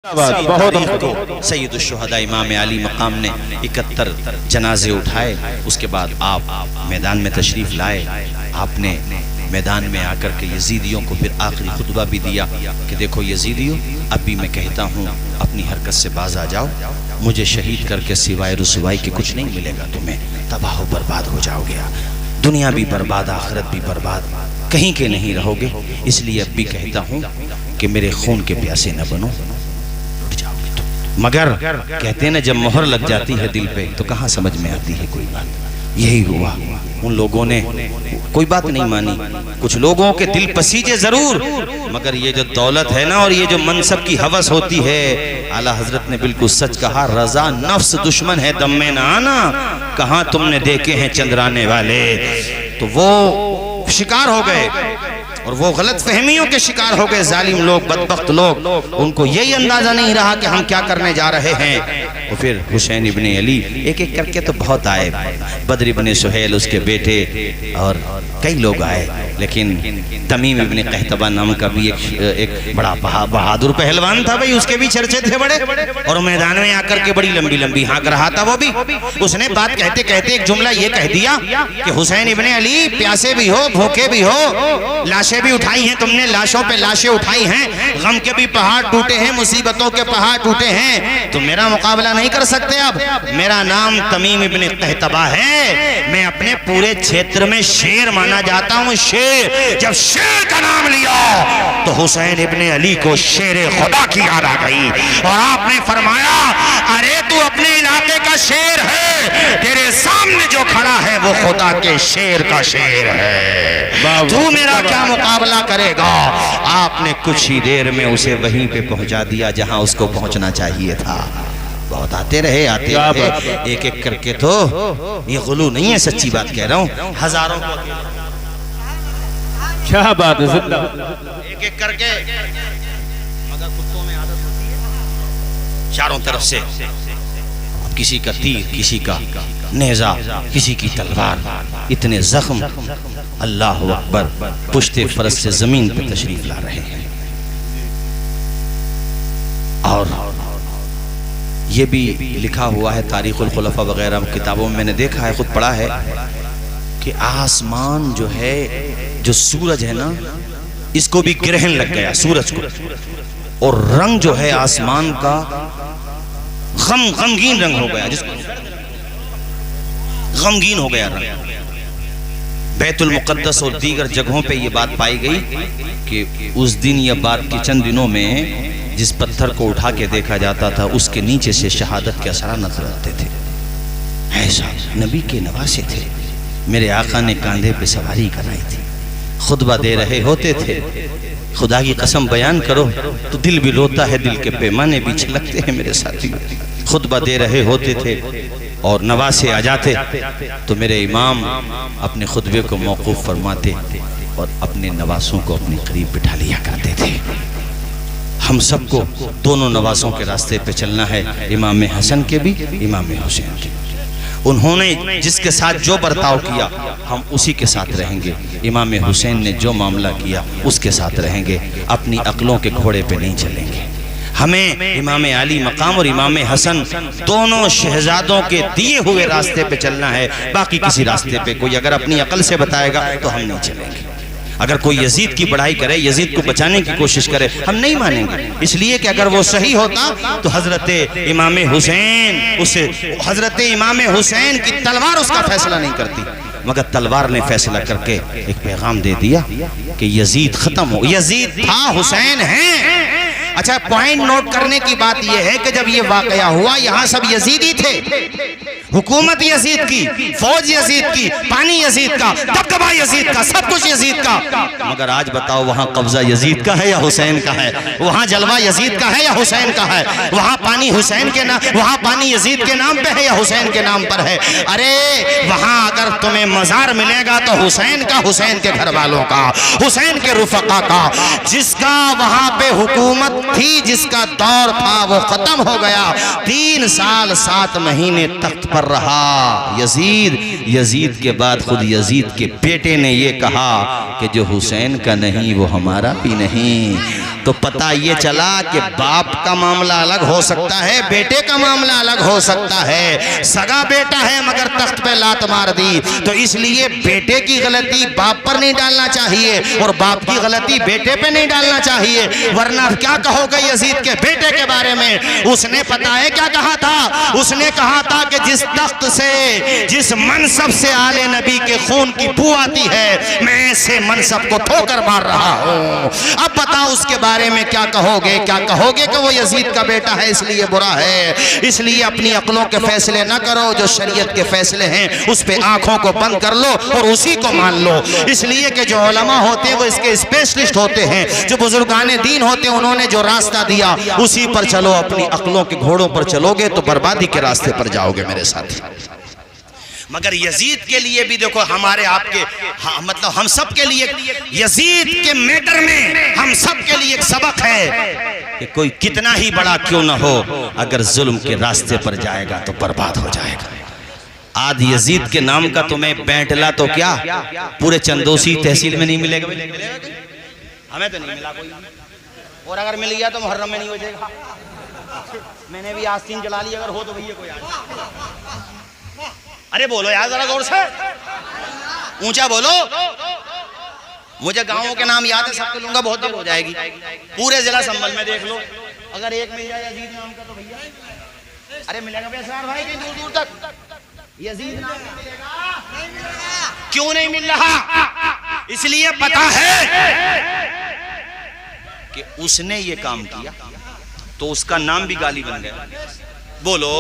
बहुत सैयदुश्शुहदा इमाम अली मकाम ने 71 जनाजे उठाए। उसके बाद आप मैदान में तशरीफ़ लाए। आपने मैदान में आकर के यजीदियों को फिर आखिरी खुतबा भी दिया कि देखो यजीदियों, अब भी मैं कहता हूँ अपनी हरकत से बाज आ जाओ, मुझे शहीद करके सिवाय रुसवाई के कुछ नहीं मिलेगा, तुम्हें तबाह बर्बाद हो जाओगे, दुनिया भी बर्बाद आखिरत भी बर्बाद, कहीं के नहीं रहोगे। इसलिए अब भी कहता हूँ कि मेरे खून के प्यासे न बनो, मगर कहते हैं ना जब मोहर लग जाती है दिल पे तो कहाँ समझ में आती है कोई बात। यही हुआ, उन लोगों ने कोई बात नहीं मानी। कुछ लोगों के दिल पसीजे जरूर, मगर ये जो दौलत है ना और ये जो मनसब की हवस होती है, आला हजरत ने बिल्कुल सच कहा, रजा नफ्स दुश्मन है दम में ना आना, कहाँ तुमने देखे हैं चंद्राने वाले। तो वो शिकार हो गए और वो गलत फहमियों के शिकार हो गए जालिम लोग, बदबख्त लोग। उनको यही अंदाजा नहीं रहा कि हम क्या करने जा रहे हैं। तो फिर हुसैन इब्ने अली एक एक करके तो बहुत आए, बद्र इब्ने सुहेल उसके बेटे और कई लोग आए, लेकिन तमीम इब्ने कहतबा नाम का भी एक बड़ा बहादुर पहलवान था भाई, उसके भी चर्चे थे बड़े, और मैदान में आकर के बड़ी लंबी लंबी हाँक रहा था वो भी। उसने बात कहते कहते एक जुमला ये कह दिया कि हुसैन इब्ने अली, प्यासे भी हो भूखे भी हो, लाशें भी उठाई हैं तुमने, लाशों पे लाशें उठाई हैं, गम के भी पहाड़ टूटे हैं, मुसीबतों के पहाड़ टूटे हैं, तो मेरा मुकाबला नहीं कर सकते। अब मेरा नाम तमीम इब्ने कहतबा है, मैं अपने पूरे क्षेत्र में शेर माना जाता हूँ, शेर। जब शेर का नाम लिया तो हुसैन इब्ने अली को शेर खुदा की याद आ गई और आपने फरमाया, अरे तू अपने इलाके का शेर है, तेरे सामने जो खड़ा है वो खुदा के शेर का शेर है, तू मेरा क्या मुकाबला करेगा। आपने कुछ ही देर में उसे वहीं पे पहुंचा दिया जहां उसको पहुंचना चाहिए था। बहुत आते रहे एक एक करके, तो ये गुलू नहीं है, सच्ची बात कह रहा हूँ, हजारों को क्या बात है, एक एक करके, मगर कुत्तों में आदत होती है चारों तरफ से, किसी का तीर, किसी का नेजा, किसी की तलवार, इतने जख्म, अल्लाह अकबर, पुश्ते फरस से जमीन पर तशरीफ ला रहे हैं। और ये भी लिखा हुआ है तारीखुल खुलफा वगैरह किताबों में, मैंने देखा है, खुद पढ़ा है कि आसमान जो है, जो सूरज है ना, इसको भी ग्रहण लग गया सूरज को, और रंग जो है आसमान का गमगीन रंग हो गया, जिसको गमगीन हो गया रंग। बैतुल मुक़द्दस और दीगर जगहों पे ये बात पाई गई कि उस दिन या बाद के चंद दिनों में जिस पत्थर को उठा के देखा जाता था उसके नीचे से शहादत के असरा नजर आते थे। ऐसा नबी के नवासे थे, मेरे आका ने कांधे पे सवारी कराई थी, खुतबा दे रहे होते थे। खुदा की कसम बयान करो तो दिल भी रोता है, दिल के पैमाने भी छलकते हैं मेरे साथी। खुतबा दे रहे होते थे और नवासे आ जाते तो मेरे इमाम अपने खुतबे को मौकूफ फरमाते और अपने नवासों को अपने करीब बिठा लिया करते थे। हम सबको दोनों नवासों के रास्ते पे चलना है, इमाम हसन के भी, इमाम हुसैन के। उन्होंने जिसके साथ जो बर्ताव किया हम उसी के साथ रहेंगे, इमाम हुसैन ने जो मामला किया उसके साथ रहेंगे, अपनी अक्लों के घोड़े पे नहीं चलेंगे। हमें इमाम अली मकाम और इमाम हसन दोनों शहजादों के दिए हुए रास्ते पे चलना है, बाकी किसी रास्ते पे कोई अगर अपनी अकल से बताएगा तो हम नहीं चलेंगे। अगर कोई यजीद की बढ़ाई करे, यजीद को बचाने की कोशिश करे, हम नहीं मानेंगे, इसलिए कि अगर वो सही होता तो हजरत इमाम हुसैन, उसे हजरत इमाम हुसैन की तलवार उसका फैसला नहीं करती, मगर तलवार ने फैसला करके एक पैगाम दे दिया कि यजीद खत्म हो, यजीद था, हुसैन है। अच्छा, पॉइंट नोट करने की बात यह है कि जब ये वाकया हुआ यहाँ सब यजीदी थे, हुकूमत यजीद की, फौज यजीद की, पानी यजीद का, दबदबा यजीद का, सब कुछ यजीद का। मगर आज बताओ वहाँ कब्जा यजीद का है या हुसैन का है? वहाँ जलवा यजीद का है या हुसैन का है? वहाँ पानी हुसैन के नाम, वहाँ पानी यजीद के नाम पे है या हुसैन के नाम पर है? अरे वहाँ अगर तुम्हें मजार मिलेगा तो हुसैन का, हुसैन के घर वालों का, हुसैन के रुफका का, जिसका वहाँ पे हुकूमत थी, जिसका दौर था वो खत्म हो गया। 3 साल 7 महीने तख्त पर रहा यजीद। यजीद के बाद खुद यजीद के बेटे ने ये कहा कि जो हुसैन का नहीं वो हमारा भी नहीं। तो पता ये चला कि बाप का मामला अलग हो सकता है, बेटे का मामला अलग हो सकता है। सगा बेटा है मगर तख्त पे लात मार दी, तो इसलिए बेटे की गलती बाप पर नहीं डालना चाहिए और बाप की गलती बेटे पे नहीं डालना चाहिए, वरना क्या कहोगे यजीद के बेटे के बारे में? उसने पता है क्या कहा था? उसने कहा था कि जिस तख्त से, जिस मनसब से आले नबी के खून की बू आती है, मैं ऐसे मनसब को ठोकर मार रहा हूं। अब बताओ उसके बारे में क्या कहोगे? क्या कहोगे कि वो यजीद का बेटा है इसलिए बुरा है? इसलिए अपनी अक्लों के फैसले ना करो, जो शरीयत के फैसले हैं उस पे आंखों को बंद कर लो और उसी को मान लो। इसलिए कि जो उलमा होते हैं वो इसके स्पेशलिस्ट होते हैं, जो बुजुर्गाने दीन होते हैं उन्होंने जो रास्ता दिया उसी पर चलो। अपनी अक्लों के घोड़ों पर चलोगे तो बर्बादी के रास्ते पर जाओगे मेरे साथ। मगर यजीद के लिए भी देखो, हमारे आपके, हाँ, मतलब हम सब के लिए यजीद के मैटर में हम सब के लिए एक सबक है कि कोई कितना ही बड़ा क्यों ना हो, अगर जुल्म के रास्ते पर जाएगा तो बर्बाद हो जाएगा। आज यजीद के नाम का तुम्हें बैठला तो क्या पूरे चंदोसी तहसील में नहीं मिलेगा? हमें तो नहीं मिला कोई, और अगर मिल गया तो मुहर्रम में नहीं हो जाएगा। मैंने भी आस्तीन जला ली, अगर हो तो भैया कोई आ। अरे बोलो यार जरा गौर से, ऊंचा बोलो। मुझे गांवों के नाम याद है, सबको लूंगा, बहुत देर हो जाएगी। पूरे जिला संभल में देख लो, अगर एक मिल जाए यजीद नाम का तो भैया, अरे मिलेगा बेसरार भाई कहीं दूर दूर तक यजीद नाम नहीं मिलेगा। नहीं मिलेगा। क्यों नहीं मिल रहा? इसलिए पता है कि उसने ये काम किया तो उसका नाम भी गाली बन गया। बोलो,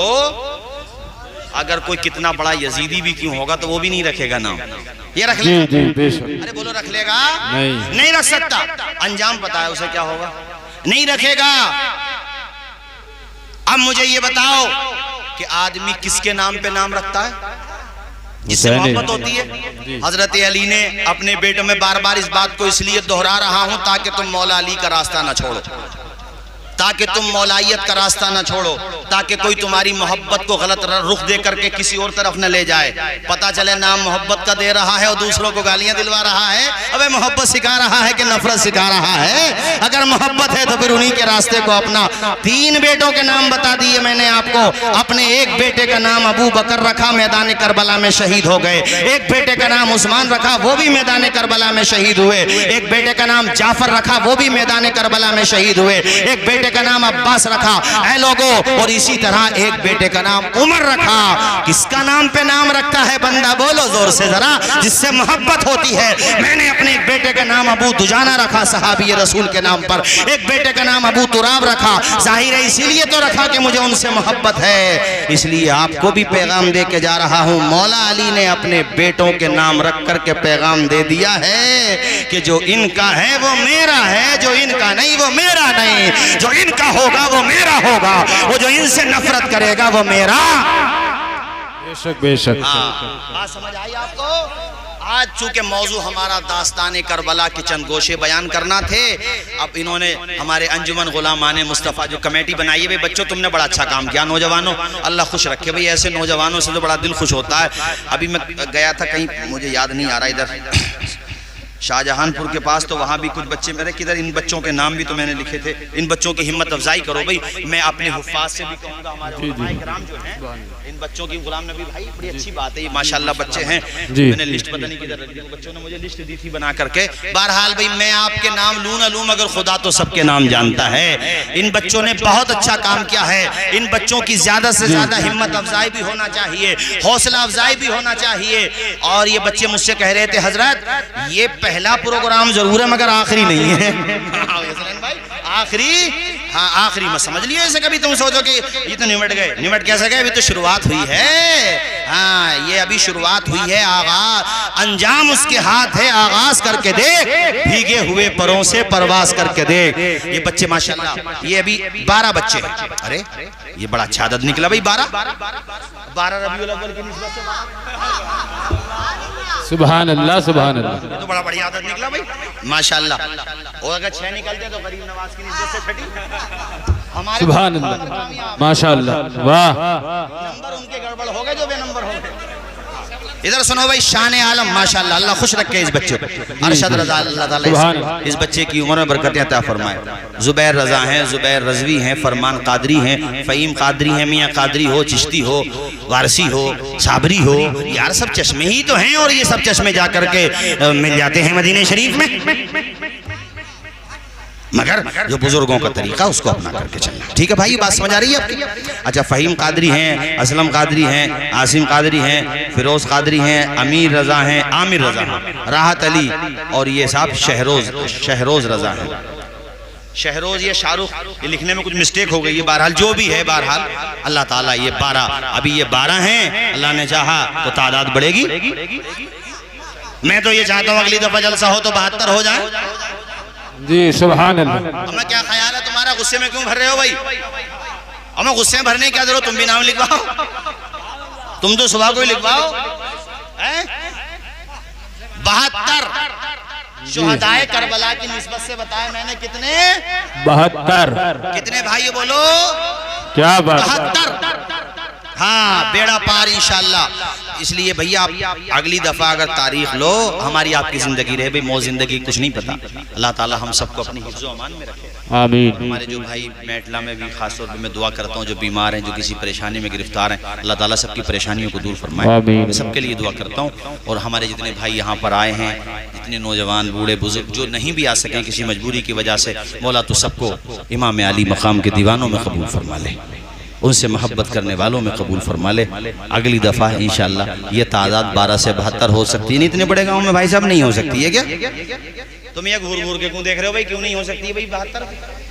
अगर कोई कितना बड़ा यजीदी भी क्यों होगा तो वो भी नहीं रखेगा नाम। ये रख ले, अरे बोलो रख लेगा? नहीं रख सकता। अंजाम पता है उसे क्या होगा, नहीं रखेगा। अब मुझे ये बताओ कि आदमी किसके नाम पे नाम रखता है? जिससे मोहब्बत होती है। हजरत अली ने अपने बेटों में बार बार इस बात को इसलिए दोहरा रहा हूं ताकि तुम मौला अली का रास्ता ना छोड़ो, ताकि तुम मौलाइयत का रास्ता न छोड़ो, ताकि कोई तुम्हारी मोहब्बत को गलत रुख दे करके किसी और तरफ न ले जाए। पता चले नाम मोहब्बत का दे रहा है और दूसरों को गालियां दिलवा रहा है। अबे मोहब्बत सिखा रहा है कि नफरत सिखा रहा है? अगर मोहब्बत है तो फिर उन्हीं के रास्ते को अपना। 3 बेटों के नाम बता दिए मैंने आपको। अपने एक बेटे का नाम अबू बकर रखा, मैदान करबला में शहीद हो गए। एक बेटे का नाम उस्मान रखा, वो भी मैदान करबला में शहीद हुए। एक बेटे का नाम जाफर रखा, वो भी मैदान करबला में शहीद हुए। एक बेटे का नाम अब्बास रखा ऐ लोगों, और इसी तरह एक बेटे का नाम उमर रखा। किसका नाम पे नाम रखता है बंदा? बोलो जोर से जरा, जिससे मोहब्बत होती है। मैंने अपने एक बेटे का नाम अबू दुजाना रखा, सहाबी रसूल के नाम पर। एक बेटे का नाम अबू तुराब रखा, जाहिर है इसीलिए तो रखा कि मुझे उनसे मोहब्बत है। इसलिए आपको भी पैगाम दे के जा रहा हूं। मौला अली ने अपने बेटों के नाम रख करके पैगाम दे दिया है कि जो इनका है वो मेरा है, जो इनका नहीं वो मेरा नहीं, जो इनका होगा वो मेरा होगा, वो जो इनसे नफरत करेगा वो मेरा। बेशक बेशक। बात समझ आई आपको? आज चूंकि मौजू हमारा दास्तान करबला के चंद गोशे बयान करना थे, अब इन्होंने हमारे अंजुमन गुलामान मुस्तफ़ा जो कमेटी बनाई है, भाई बच्चों तुमने बड़ा अच्छा काम किया। नौजवानों अल्लाह खुश रखे भाई, ऐसे नौजवानों से तो बड़ा दिल खुश होता है। अभी मैं गया था कहीं, मुझे याद नहीं आ रहा, इधर शाहजहानपुर के पास, तो वहाँ भी कुछ बच्चे मेरे किधर, इन बच्चों के नाम भी तो मैंने लिखे थे। इन बच्चों की हिम्मत अफजाई करो भाई। मैं अपने हुफ़ाज़ से भी कहूँगा, हमारे उलमाए किराम जो हैं, इन बच्चों की, गुलाम नबी भाई बड़ी अच्छी बात है, ये माशाल्लाह बच्चे हैं। मैंने लिस्ट पता नहीं किधर रख दी, बच्चों ने मुझे लिस्ट दी थी बना करके। बहरहाल भाई मैं आपके नाम लूँ ना लूँ, मगर खुदा तो सबके नाम जानता है। इन बच्चों ने बहुत अच्छा काम किया है। इन बच्चों की ज्यादा से ज्यादा हिम्मत अफजाई भी होना चाहिए, हौसला अफजाई भी होना चाहिए। और ये बच्चे मुझसे कह रहे थे, हजरत ये पहला प्रोग्राम जरूर है मगर आखिरी नहीं है। भाई आखिरी, हाँ आखिरी मत समझ लियो ऐसे। कभी तुम सोचो कि ये तो निमट गए, निमट कैसे गए? अभी तो शुरुआत हुई है। हाँ ये अभी शुरुआत हुई है, आगाज, अंजाम उसके हाथ है। आगाज करके देख, भीगे हुए परों से परवास करके देख। ये बच्चे माशाल्लाह, ये अभी 12 बच्चे हैं। अरे ये बड़ा अच्छा आदत निकला भाई, 12 रबीउल अव्वल की निस्बत से। सुभान अल्लाह सुभान अल्लाह, ये तो बड़ा बढ़िया आदत निकला भाई माशाल्लाह। और अगर 6 निकलते तो गरीब नवाज की निस्बत से छठी। हमारे सुभान अल्लाह माशाल्लाह, वाह। नंबर उनके गड़बड़ हो गए जो बेनंबर हो गए। इधर सुनो भाई, शान आलम माशाल्लाह, अल्लाह खुश रखे इस बच्चे को। अरशद रजा अल्लाह ताला इस बच्चे की उम्र में बरकतें अता फरमाए। जुबैर रजा हैं, जुबैर रजवी हैं, फरमान कादरी हैं, फ़हीम कादरी हैं, मियाँ कादरी हो, चिश्ती हो, वारसी हो, साबरी हो, यार सब चश्मे ही तो हैं। और ये सब चश्मे जा करके मिल जाते हैं मदीने शरीफ में। मगर जो बुजुर्गों का तरीका उसको अपना करके चलना। ठीक है भाई, बात समझ आ रही है आपकी? अच्छा, फ़हीम कादरी हैं, असलम कादरी हैं, आसिम कादरी हैं, फिरोज कादरी हैं, अमीर रजा हैं, आमिर रजा हैं, राहत अली, और ये साहब शहरोज रजा हैं। शहरोज ये शाहरुख, ये लिखने में कुछ मिस्टेक हो गई है। बहरहाल जो भी है, बहरहाल अल्लाह ताला ये 12, अभी ये 12 हैं, अल्लाह ने चाहा तो तादाद बढ़ेगी। मैं तो ये चाहता हूँ अगली दफा जलसा हो तो 72 हो जाए जी। सुभान अल्लाह। हमें क्या ख्याल है तुम्हारा? गुस्से में क्यों भर रहे हो भाई? हमें गुस्से में भरने की क्या जरूरत? तुम भी नाम लिखवाओ, तुम तो सुबह को ही लिखवाओ। 72 शुहदाए करबला की निस्बत से बताया मैंने कितने? 72। कितने भाई ये बोलो? क्या बात? 72। हाँ, बेड़ा पार इंशाल्लाह। इसलिए भैया आप अगली दफा अगर तारीख लो, हमारी आपकी जिंदगी रहे भाई, मौत जिंदगी कुछ नहीं पता। अल्लाह ताला हम सबको अपनी हिफ्ज़ो अमान में रखे। आमीन। हमारे जो भाई मेटला में भी खास तौर पे मैं दुआ करता हूँ, जो बीमार हैं, जो किसी परेशानी में गिरफ्तार हैं, अल्लाह ताला सबकी परेशानियों को दूर फरमाए। मैं सबके लिए दुआ करता हूँ। और हमारे जितने भाई यहाँ पर आए हैं, जितने नौजवान, बूढ़े, बुजुर्ग जो नहीं भी आ सकें किसी मजबूरी की वजह से, मौला तो सबको इमाम अली मकाम के दीवानों में कबूल फरमा ले, उनसे मोहब्बत करने वालों में कबूल फरमा ले। अगली दफ़ा इंशाल्लाह ये तादाद 12 से 72 हो सकती है। नहीं, इतने बड़े गांव में भाई साहब नहीं हो सकती है क्या? तुम ये घूर घूर के क्यों देख रहे हो भाई? क्यों नहीं हो सकती है भाई 72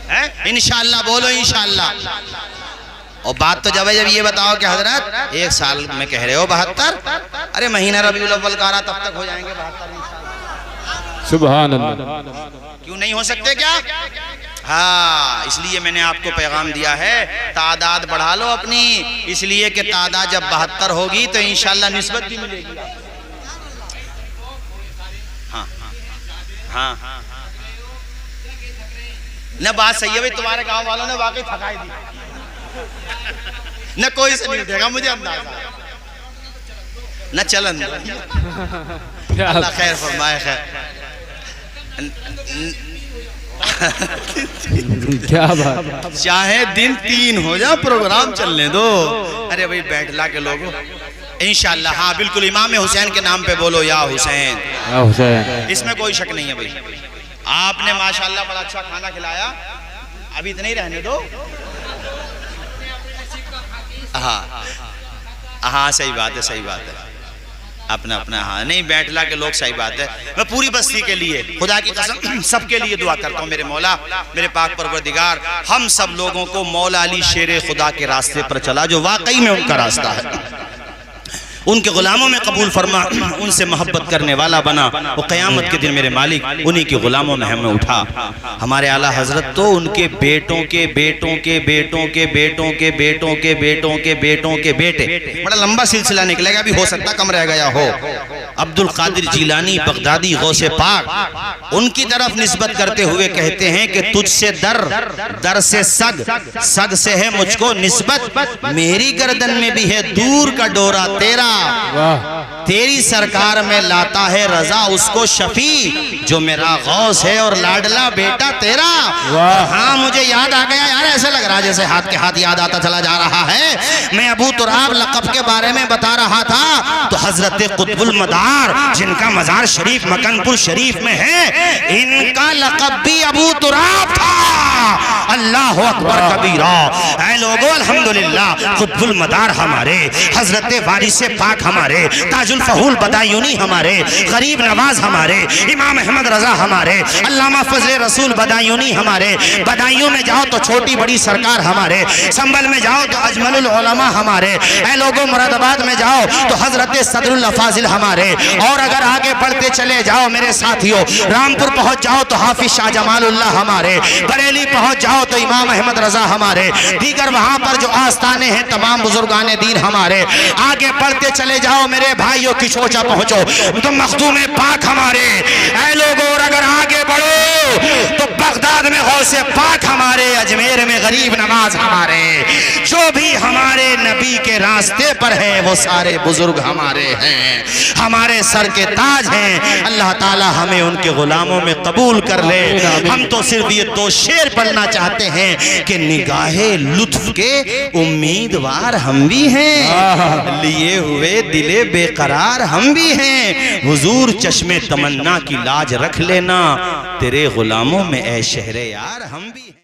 है? इंशाल्लाह बोलो इंशाल्लाह। और बात तो जब ये बताओ कि हजरत 1 साल में कह रहे हो 72, अरे महीना रबीउल अव्वल का रहा तब तक हो जाएंगे 72 इंशाल्लाह। सुभान अल्लाह। क्यों नहीं हो सकते क्या? हाँ, इसलिए मैंने आपको पैगाम दिया है, तादाद बढ़ा लो अपनी, इसलिए कि तादाद जब 72 होगी तो इंशाल्लाह निस्बत भी मिलेगी। हाँ हाँ हाँ, न बात सही है भाई, तुम्हारे गांव वालों ने वाकई थकाई दी, न कोई से नहीं उठेगा मुझे अंदाजा, न चलन। अल्लाह खैर फरमाए। खैर क्या बात? चाहे दिन 3 हो जा, प्रोग्राम चलने दो। अरे भाई बैठला के लोगों इंशाल्लाह। हाँ बिल्कुल, इमाम हुसैन के नाम पे बोलो या हुसैन, या हुसैन। इसमें कोई शक नहीं है भाई। आपने माशाल्लाह बड़ा अच्छा खाना खिलाया, अभी इतना ही रहने दो। हाँ हाँ, सही बात है, सही बात है, अपना अपना। हाँ नहीं, बैठला के लोग, सही बात है। मैं पूरी बस्ती के लिए, खुदा की कसम, सबके लिए दुआ करता हूँ। मेरे मौला, मेरे पाक परवरदिगार, हम सब लोगों को मौला अली शेरे खुदा के रास्ते पर चला, जो वाकई में उनका रास्ता है, उनके गुलामों में कबूल फरमा, उनसे मोहब्बत करने वाला बना। वो क़यामत के दिन मेरे मालिक उन्हीं के गुलामों में हमें उठा। हमारे आला हजरत तो उनके बेटों के बेटों के बेटों के बेटों के बेटों के बेटों के बेटों के बेटे, बड़ा लंबा सिलसिला निकलेगा, अभी हो सकता कम रह गया हो। अब्दुल कादिर जीलानी बगदादी गौसे पाक, उनकी तरफ निस्बत करते हुए कहते हैं कि तुझसे दर, दर से सग, सग से है मुझको निस्बत, मेरी गर्दन में भी है दूर का डोरा तेरा, तेरी सरकार में लाता है रजा उसको शफी, जो मेरा गौस है और लाडला बेटा तेरा। हाँ मुझे याद आ गया यार, ऐसे लग रहा जैसे हाथ के हाथ याद आता चला जा रहा है। मैं अबू तुराब लक़ब के बारे में बता रहा था, तो हजरत कुतुबुल मदार, जिनका मजार शरीफ मकनपुर शरीफ में है, इनका लक़ब भी अबू तुराब था। अल्लाह अकबर कबीरा। ऐ लोगों अल्हम्दुलिल्लाह, कुतुबुल मदार हमारे, हजरत वारिस पाक हमारे, ताजुल फहूल बदायूनी हमारे, गरीब नवाज हमारे, इमाम अहमद रजा हमारे, अल्लामा फजले रसूल बदायूनी हमारे, बदायूं में जाओ तो छोटी बड़ी सरकार हमारे, संभल में जाओ तो अजमलुल उलमा हमारे, ऐ लोगों मुरादाबाद में जाओ तो हजरत सदरुल अफाजिल हमारे, और अगर आगे बढ़ते चले जाओ मेरे साथियों, रामपुर पहुंच जाओ तो हाफिज शाह जमालुल्लाह हमारे, बरेली पहुंच जाओ तो इमाम अहमद रजा हमारे, दीगर वहां पर जो आस्थाने हैं तमाम बुजुर्गाने दीन हमारे, आगे बढ़ते चले जाओ मेरे भाइयों, किशोचा पहुंचो तो मखदूम पाक हमारे, ऐ लोगों और अगर आगे बढ़ो तो बगदाद में गौसे पाक हमारे, अजमेर में गरीब नवाज हमारे, जो भी हमारे नबी के रास्ते पर है वो सारे बुजुर्ग हमारे हैं, हमारे सर के ताज हैं। अल्लाह ताला हमें उनके गुलामों में कबूल कर ले। हम तो सिर्फ ये दो शेर पढ़ना चाहते हैं कि निगाहे लुत्फ के उम्मीदवार हम भी हैं, लिए हुए दिले बेकरार हम भी हैं। हुजूर चश्मे तमन्ना की लाज रख लेना, तेरे गुलामों में ऐ शहरे यार हम भी हैं।